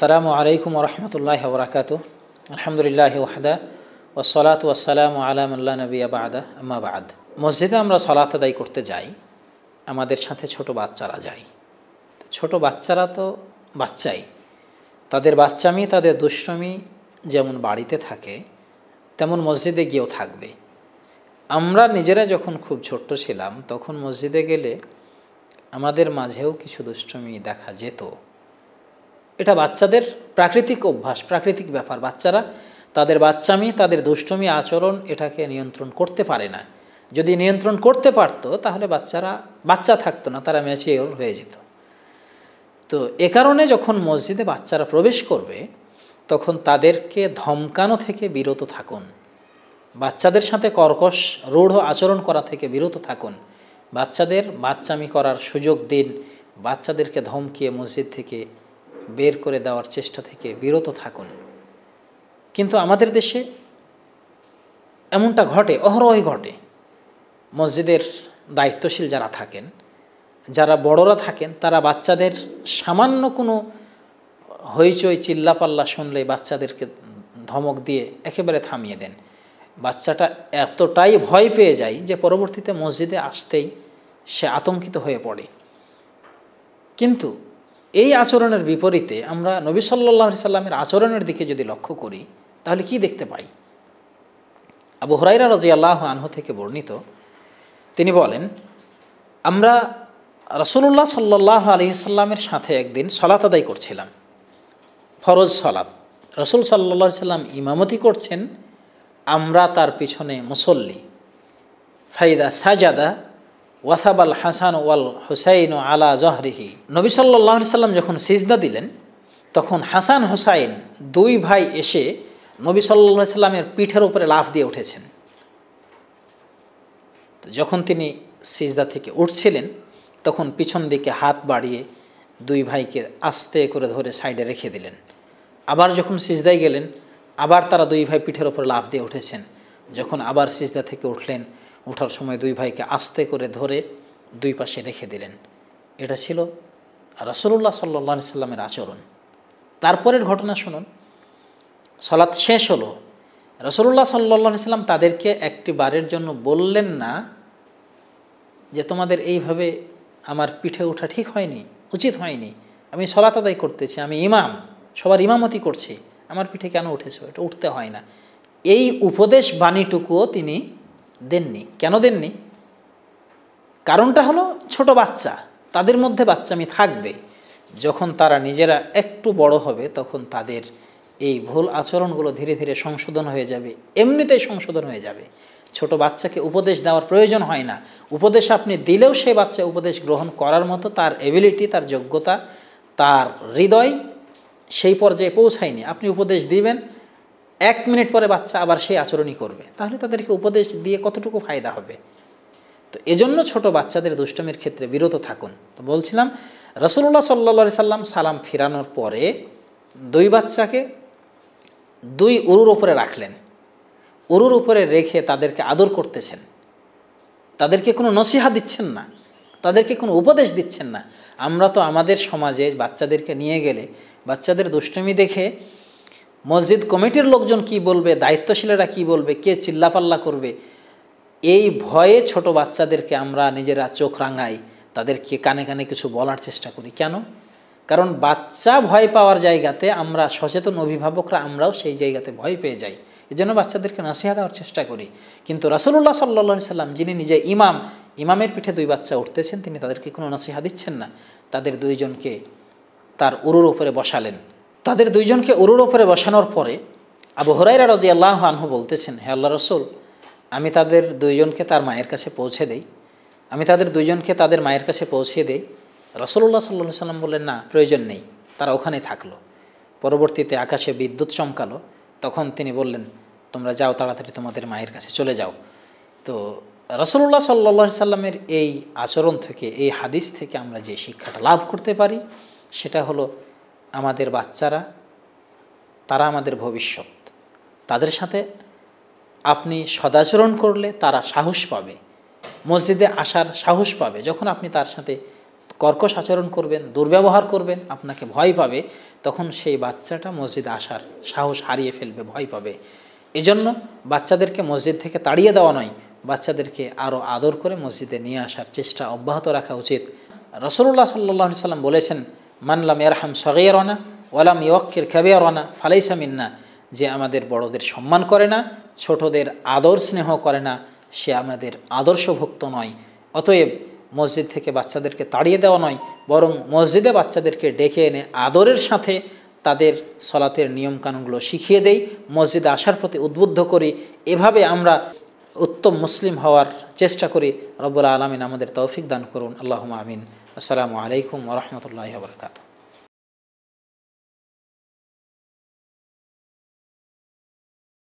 আসসালামু আলাইকুম ওয়া রাহমাতুল্লাহি ওয়া বারাকাতুহু। আলহামদুলিল্লাহি ওয়াহদা ওয়াসসালাতু ওয়াসসালামু আলা মান লা নাবিয়্যা বা'দা, আম্মা বা'দ। মসজিদে আমরা সালাত আদায় করতে যাই, আমাদের সাথে ছোট বাচ্চারা যায়। ছোট বাচ্চারা তো বাচ্চাই, তাদের বাচ্চামি, তাদের দুষ্টমি যেমন বাড়িতে থাকে তেমন মসজিদে গিয়েও থাকবে। আমরা নিজেরা যখন খুব ছোট্ট ছিলাম তখন মসজিদে গেলে আমাদের মাঝেও কিছু দুষ্টমি দেখা যেত। এটা বাচ্চাদের প্রাকৃতিক অভ্যাস, প্রাকৃতিক ব্যাপার। বাচ্চারা তাদের বাচ্চামি, তাদের দুষ্টমি আচরণ এটাকে নিয়ন্ত্রণ করতে পারে না। যদি নিয়ন্ত্রণ করতে পারতো তাহলে বাচ্চারা বাচ্চা থাকতো না, তারা ম্যাচিওর হয়ে যেত। তো এ কারণে যখন মসজিদে বাচ্চারা প্রবেশ করবে তখন তাদেরকে ধমকানো থেকে বিরত থাকুন, বাচ্চাদের সাথে কর্কশ রূঢ় আচরণ করা থেকে বিরত থাকুন, বাচ্চাদের বাচ্চামি করার সুযোগ দিন, বাচ্চাদেরকে ধমকিয়ে মসজিদ থেকে বের করে দেওয়ার চেষ্টা থেকে বিরত থাকুন। কিন্তু আমাদের দেশে এমনটা ঘটে, অহরহই ঘটে। মসজিদের দায়িত্বশীল যারা থাকেন, যারা বড়রা থাকেন, তারা বাচ্চাদের সামান্য কোনো হইচই চিল্লাপাল্লা শুনলে বাচ্চাদেরকে ধমক দিয়ে একেবারে থামিয়ে দেন। বাচ্চাটা এতটাই ভয় পেয়ে যায় যে পরবর্তীতে মসজিদে আসতেই সে আতঙ্কিত হয়ে পড়ে। কিন্তু এই আচরণের বিপরীতে আমরা নবী সাল্লাল্লাহু আলাইহি সাল্লামের আচরণের দিকে যদি লক্ষ্য করি তাহলে কি দেখতে পাই? আবু হুরায়রা রাদিয়াল্লাহু আনহু থেকে বর্ণিত, তিনি বলেন, আমরা রাসূলুল্লাহ সাল্লাল্লাহু আলাইহি সাল্লামের সাথে একদিন সালাত আদায় করছিলাম, ফরজ সালাত। রাসূল সাল্লাল্লাহু আলাইহি সাল্লাম ইমামতি করছেন, আমরা তার পিছনে মুসল্লি। ফাইদা সাজাদা ওয়াসাবাল হাসান ওয়াল হুসাইন আলা জহরিহি। নবী সাল্লাল্লাহু আলাইহি সাল্লাম যখন সিজদা দিলেন তখন হাসান হুসাইন দুই ভাই এসে নবী সাল্লাল্লাহু আলাইহি সাল্লামের পিঠের উপরে লাফ দিয়ে উঠেছেন। যখন তিনি সিজদা থেকে উঠছিলেন তখন পিছন দিকে হাত বাড়িয়ে দুই ভাইকে আস্তে করে ধরে সাইডে রেখে দিলেন। আবার যখন সিজদায় গেলেন আবার তারা দুই ভাই পিঠের উপরে লাফ দিয়ে উঠেছেন। যখন আবার সিজদা থেকে উঠলেন, ওঠার সময় দুই ভাইকে আস্তে করে ধরে দুই পাশে রেখে দিলেন। এটা ছিল রাসূলুল্লাহ সাল্লাল্লাহু আলাইহি সাল্লামের আচরণ। তারপরের ঘটনা শুনুন। সালাত শেষ হলো, রাসূলুল্লাহ সাল্লাল্লাহু আলাইহি সাল্লাম তাদেরকে একটি বারের জন্য বললেন না যে তোমাদের এইভাবে আমার পিঠে ওঠা ঠিক হয়নি, উচিত হয়নি, আমি সালাত আদায় করতেছি, আমি ইমাম, সবার ইমামতি করছি, আমার পিঠে কেন উঠেছো, এটা উঠতে হয় না। এই উপদেশ বাণীটুকুও তিনি দেননি। কেন দেননি? কারণটা হলো ছোট বাচ্চা, তাদের মধ্যে বাচ্চামি থাকবে। যখন তারা নিজেরা একটু বড় হবে তখন তাদের এই ভুল আচরণগুলো ধীরে ধীরে সংশোধন হয়ে যাবে, এমনিতেই সংশোধন হয়ে যাবে। ছোট বাচ্চাকে উপদেশ দেওয়ার প্রয়োজন হয় না। উপদেশ আপনি দিলেও সেই বাচ্চা উপদেশ গ্রহণ করার মতো তার এবিলিটি, তার যোগ্যতা, তার হৃদয় সেই পর্যায়ে পৌঁছায়নি। আপনি উপদেশ দিবেন, 1 মিনিট পরে বাচ্চা আবার সেই আচরণই করবে, তাহলে তাদেরকে উপদেশ দিয়ে কতটুকু ফায়দা হবে? তো এজন্য ছোট বাচ্চাদের দুষ্টমির ক্ষেত্রে বিরত থাকুন। তো বলছিলাম, রাসূলুল্লাহ সাল্লাল্লাহু আলাইহি সাল্লাম সালাম ফিরানোর পরে দুই বাচ্চাকে দুই উরুর উপরে রাখলেন। উরুর উপরে রেখে তাদেরকে আদর করতেছেন, তাদেরকে কোনো নসিহা দিচ্ছেন না, তাদেরকে কোনো উপদেশ দিচ্ছেন না। আমরা তো আমাদের সমাজে বাচ্চাদেরকে নিয়ে গেলে বাচ্চাদের দুষ্টমি দেখে মসজিদ কমিটির লোকজন কি বলবে, দায়িত্বশীলেরা কি বলবে, কে চিল্লাপাল্লা করবে, এই ভয়ে ছোট বাচ্চাদেরকে আমরা নিজেরা চোখ রাঙাই, তাদেরকে কানে কানে কিছু বলার চেষ্টা করি। কেন? কারণ বাচ্চা ভয় পাওয়ার জায়গাতে আমরা সচেতন অভিভাবকরা আমরাও সেই জায়গাতে ভয় পেয়ে যাই। এজন্য বাচ্চাদেরকে নসিহা দেওয়ার চেষ্টা করি। কিন্তু রাসূলুল্লাহ সাল্লাল্লাহু আলাইহি সাল্লাম, যিনি নিজে ইমাম, ইমামের পিঠে দুই বাচ্চা উঠতেছেন, তিনি তাদেরকে কোনো নসিহা দিচ্ছেন না। তাদের দুইজনকে তার উরুর উপরে বসালেন। তাদের দুইজনকে উরুর উপরে বসানোর পরে আবু হুরায়রা রাদিয়াল্লাহু আনহু বলতেছেন, হে আল্লাহর রাসূল, আমি তাদের দুইজনকে তার মায়ের কাছে পৌঁছে দেই, আমি তাদের দুইজনকে তাদের মায়ের কাছে পৌঁছে দেই। রাসূলুল্লাহ সাল্লাল্লাহু আলাইহি সাল্লাম বললেন, না, প্রয়োজন নেই, তারা ওখানেই থাকলো। পরবর্তীতে আকাশে বিদ্যুৎ চমকালো, তখন তিনি বললেন, তোমরা যাও, তাড়াতাড়ি তোমাদের মায়ের কাছে চলে যাও। তো রাসূলুল্লাহ সাল্লাল্লাহু আলাইহি সাল্লামের এই আচরণ থেকে, এই হাদিস থেকে আমরা যে শিক্ষাটা লাভ করতে পারি সেটা হলো, আমাদের বাচ্চারা তারা আমাদের ভবিষ্যৎ। তাদের সাথে আপনি সদাচরণ করলে তারা সাহস পাবে, মসজিদে আসার সাহস পাবে। যখন আপনি তার সাথে কর্কশ আচরণ করবেন, দুর্ব্যবহার করবেন, আপনাকে ভয় পাবে, তখন সেই বাচ্চাটা মসজিদে আসার সাহস হারিয়ে ফেলবে, ভয় পাবে। এজন্য বাচ্চাদেরকে মসজিদ থেকে তাড়িয়ে দেওয়া নয়, বাচ্চাদেরকে আরও আদর করে মসজিদে নিয়ে আসার চেষ্টা অব্যাহত রাখা উচিত। রাসূলুল্লাহ সাল্লাল্লাহু আলাইহি সাল্লাম বলেছেন, মান লাম ইয়ারহাম সগীরানা ওয়ালাম ইউক্কির কাবীরানা ফালাইসা মিন্না, যে আমাদের বড়দের সম্মান করে না, ছোটদের আদর স্নেহ করে না, সে আমাদের আদর্শভুক্ত নয়। অতএব মসজিদ থেকে বাচ্চাদেরকে তাড়িয়ে দেওয়া নয়, বরং মসজিদে বাচ্চাদেরকে ডেকে এনে আদরের সাথে তাদের সলাতের নিয়মকানুনগুলো শিখিয়ে দেই, মসজিদে আসার প্রতি উদ্বুদ্ধ করি। এভাবে আমরা উত্তম মুসলিম হওয়ার চেষ্টা করি। রব্বুল আলামিন আমাদের তৌফিক দান করুন। আল্লাহুম্মা আমিন। আসসালামু আলাইকুম ওয়া রাহমাতুল্লাহি ওয়া বারাকাতুহু।